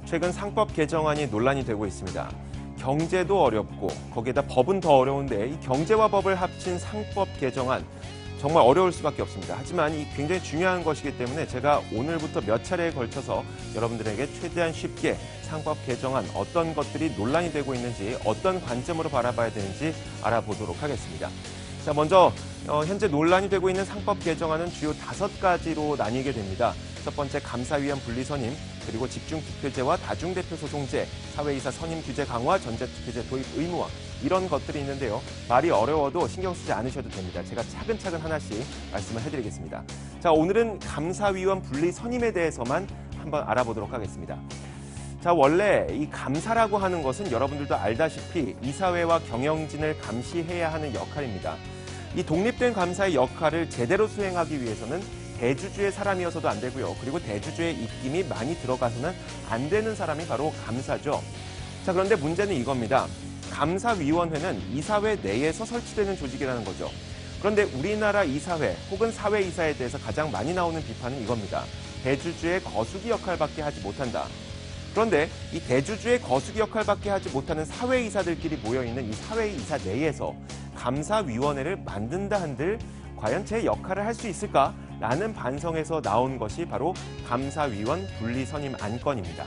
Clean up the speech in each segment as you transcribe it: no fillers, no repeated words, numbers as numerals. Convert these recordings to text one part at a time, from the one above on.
최근 상법 개정안이 논란이 되고 있습니다. 경제도 어렵고 거기에다 법은 더 어려운데 이 경제와 법을 합친 상법 개정안 정말 어려울 수밖에 없습니다. 하지만 이 굉장히 중요한 것이기 때문에 제가 오늘부터 몇 차례에 걸쳐서 여러분들에게 최대한 쉽게 상법 개정안 어떤 것들이 논란이 되고 있는지 어떤 관점으로 바라봐야 되는지 알아보도록 하겠습니다. 자, 먼저 현재 논란이 되고 있는 상법 개정안은 주요 5가지로 나뉘게 됩니다. 첫 번째 감사위원 분리 선임, 그리고 집중투표제와 다중대표 소송제, 사회이사 선임 규제 강화, 전자투표제 도입 의무화 이런 것들이 있는데요. 말이 어려워도 신경 쓰지 않으셔도 됩니다. 제가 차근차근 하나씩 말씀을 해드리겠습니다. 자, 오늘은 감사위원 분리 선임에 대해서만 한번 알아보도록 하겠습니다. 자, 원래 이 감사라고 하는 것은 여러분들도 알다시피 이사회와 경영진을 감시해야 하는 역할입니다. 이 독립된 감사의 역할을 제대로 수행하기 위해서는 대주주의 사람이어서도 안 되고요. 그리고 대주주의 입김이 많이 들어가서는 안 되는 사람이 바로 감사죠. 자, 그런데 문제는 이겁니다. 감사위원회는 이사회 내에서 설치되는 조직이라는 거죠. 그런데 우리나라 이사회 혹은 사회이사에 대해서 가장 많이 나오는 비판은 이겁니다. 대주주의 거수기 역할밖에 하지 못한다. 그런데 이 대주주의 거수기 역할밖에 하지 못하는 사회이사들끼리 모여있는 이 사회이사 내에서 감사위원회를 만든다 한들 과연 제 역할을 할 수 있을까라는 반성에서 나온 것이 바로 감사위원 분리선임 안건입니다.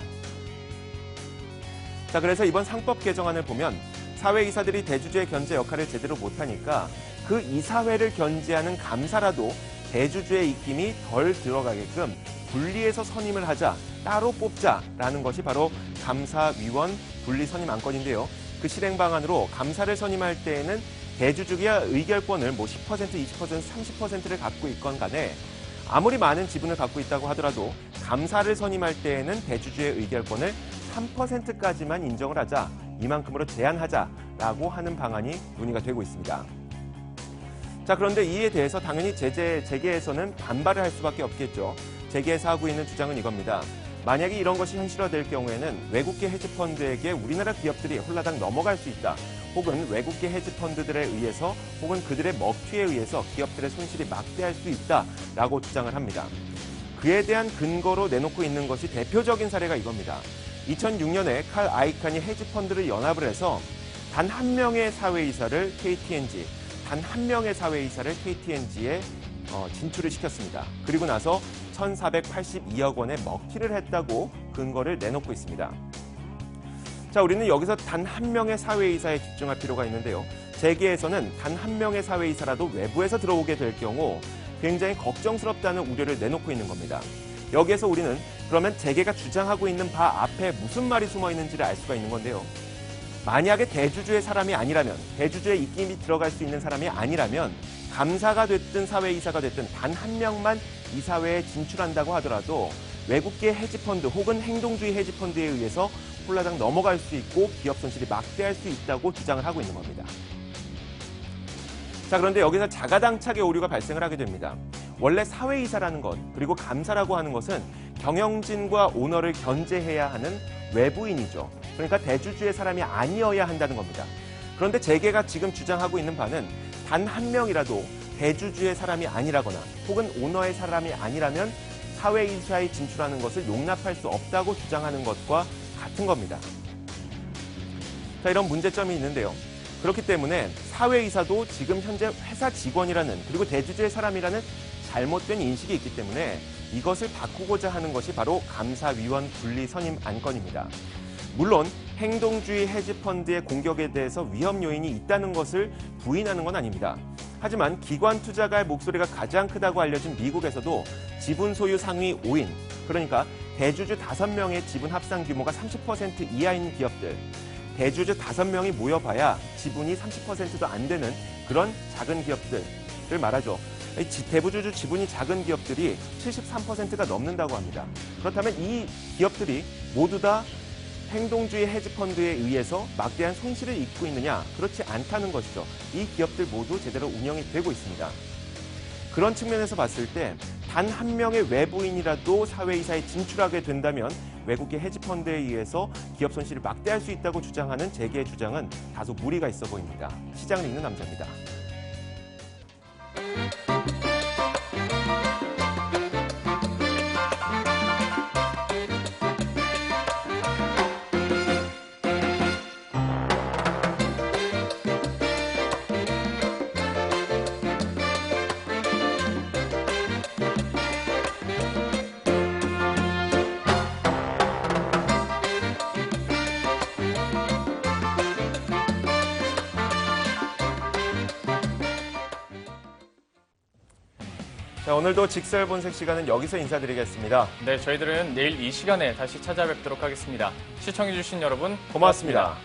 자, 그래서 이번 상법 개정안을 보면 사회이사들이 대주주의 견제 역할을 제대로 못하니까 그 이사회를 견제하는 감사라도 대주주의 입김이 덜 들어가게끔 분리해서 선임을 하자, 따로 뽑자라는 것이 바로 감사위원 분리선임 안건인데요. 그 실행 방안으로 감사를 선임할 때에는 대주주가 의결권을 10%, 20%, 30%를 갖고 있건 간에 아무리 많은 지분을 갖고 있다고 하더라도 감사를 선임할 때에는 대주주의 의결권을 3%까지만 인정을 하자, 이만큼으로 제한하자라고 하는 방안이 논의가 되고 있습니다. 자, 그런데 이에 대해서 당연히 재계에서는 반발을 할 수밖에 없겠죠. 재계에서 하고 있는 주장은 이겁니다. 만약에 이런 것이 현실화될 경우에는 외국계 헤지펀드에게 우리나라 기업들이 홀라당 넘어갈 수 있다. 혹은 외국계 헤지펀드들에 의해서 혹은 그들의 먹튀에 의해서 기업들의 손실이 막대할 수 있다라고 주장을 합니다. 그에 대한 근거로 내놓고 있는 것이 대표적인 사례가 이겁니다. 2006년에 칼 아이칸이 헤지펀드를 연합을 해서 단 한 명의 사회이사를 KTNG, 단 한 명의 사회이사를 KTNG에 진출을 시켰습니다. 그리고 나서 1,482억 원의 먹튀를 했다고 근거를 내놓고 있습니다. 자, 우리는 여기서 단 한 명의 사회이사에 집중할 필요가 있는데요. 재계에서는 단 한 명의 사회이사라도 외부에서 들어오게 될 경우 굉장히 걱정스럽다는 우려를 내놓고 있는 겁니다. 여기에서 우리는 그러면 재계가 주장하고 있는 바 앞에 무슨 말이 숨어 있는지를 알 수가 있는 건데요. 만약에 대주주의 사람이 아니라면, 대주주의 입김이 들어갈 수 있는 사람이 아니라면 감사가 됐든 사회이사가 됐든 단 한 명만 이사회에 진출한다고 하더라도 외국계 헤지펀드 혹은 행동주의 헤지펀드에 의해서 홀라당 넘어갈 수 있고 기업 손실이 막대할 수 있다고 주장을 하고 있는 겁니다. 자, 그런데 여기서 자가당착의 오류가 발생을 하게 됩니다. 원래 사회이사라는 것, 그리고 감사라고 하는 것은 경영진과 오너를 견제해야 하는 외부인이죠. 그러니까 대주주의 사람이 아니어야 한다는 겁니다. 그런데 재계가 지금 주장하고 있는 바는 단 한 명이라도 대주주의 사람이 아니라거나 혹은 오너의 사람이 아니라면 사회이사에 진출하는 것을 용납할 수 없다고 주장하는 것과 같은 겁니다. 자, 이런 문제점이 있는데요. 그렇기 때문에 사회이사도 지금 현재 회사 직원이라는 그리고 대주주의 사람이라는 잘못된 인식이 있기 때문에 이것을 바꾸고자 하는 것이 바로 감사위원 분리 선임 안건입니다. 물론 행동주의 헤지펀드의 공격에 대해서 위험 요인이 있다는 것을 부인하는 건 아닙니다. 하지만 기관 투자가의 목소리가 가장 크다고 알려진 미국에서도 지분 소유 상위 5인, 그러니까 대주주 5명의 지분 합산 규모가 30% 이하인 기업들, 대주주 5명이 모여봐야 지분이 30%도 안 되는 그런 작은 기업들을 말하죠. 대주주 지분이 작은 기업들이 73%가 넘는다고 합니다. 그렇다면 이 기업들이 모두 다 행동주의 헤지펀드에 의해서 막대한 손실을 입고 있느냐? 그렇지 않다는 것이죠. 이 기업들 모두 제대로 운영이 되고 있습니다. 그런 측면에서 봤을 때 단 한 명의 외부인이라도 사회이사에 진출하게 된다면 외국계 헤지펀드에 의해서 기업 손실을 막대할 수 있다고 주장하는 재계의 주장은 다소 무리가 있어 보입니다. 시장을 읽는 남자입니다. 자, 오늘도 직설 본색 시간은 여기서 인사드리겠습니다. 네, 저희들은 내일 이 시간에 다시 찾아뵙도록 하겠습니다. 시청해주신 여러분 고맙습니다.